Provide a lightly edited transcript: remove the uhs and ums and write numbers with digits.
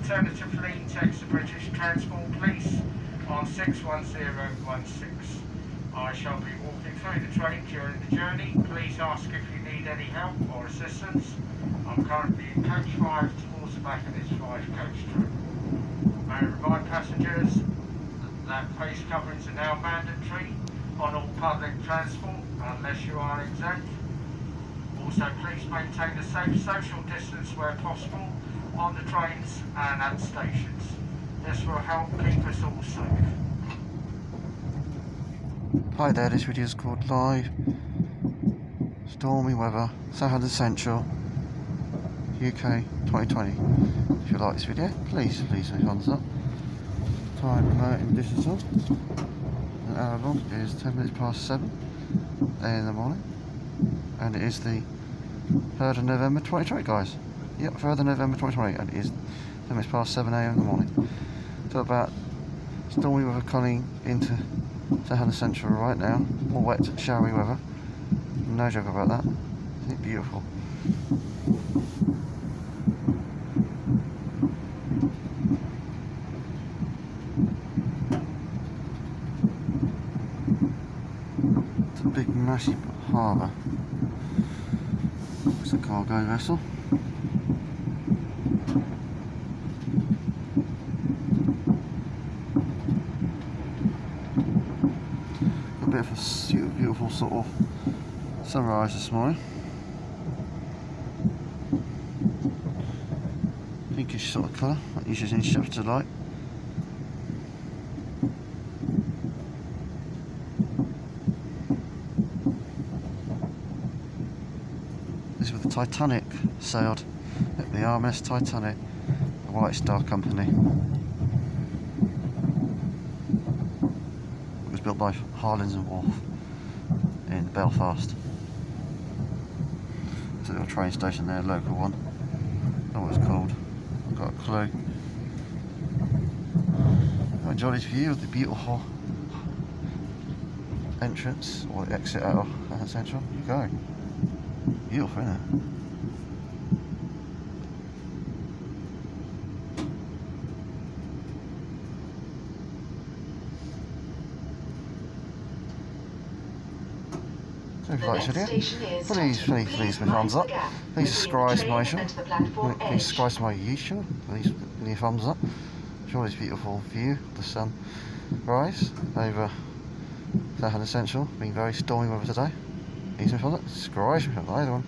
Alternatively, text the British Transport Police on 61016. I shall be walking through the train during the journey. Please ask if you need any help or assistance. I'm currently in coach 5 towards the back of this 5-coach train. May I remind passengers that face coverings are now mandatory on all public transport unless you are exempt. Also, please maintain a safe social distance where possible on the trains and at stations. This will help keep us all safe. Hi there, this video is called Live Stormy Weather, Southampton Central, UK 2020. If you like this video, please leave a thumbs up. Time promoting digital. An hour long is 10 minutes past 7 in the morning, and it is the 3rd of November 2020, guys. Yep, 3rd of November 2020, and it is 10 minutes past 7 AM in the morning. So about stormy weather coming into Southampton Central right now. More wet, showery weather. No joke about that. Isn't it beautiful? It's a big, massive harbour. It's a cargo vessel. A bit of a beautiful sort of sunrise this morning. Pinkish sort of colour, like usually in Shep's Delight. This is where the Titanic sailed, at the RMS Titanic, the White Star Company. It was built by Harlands and Wolff in Belfast. There's a little train station there, a local one. I don't know what it's called, I've got a clue. I enjoy this view of the beautiful entrance or exit out of Central. You go. Beautiful, isn't it? So if you like this video, please leave me a thumbs up. Please subscribe to my channel. Please subscribe to my YouTube. Please leave me a thumbs up. Enjoy this beautiful view of the sunrise over Southampton Central. Been very stormy weather today. Please leave me a thumbs up. Subscribe if you like the other one.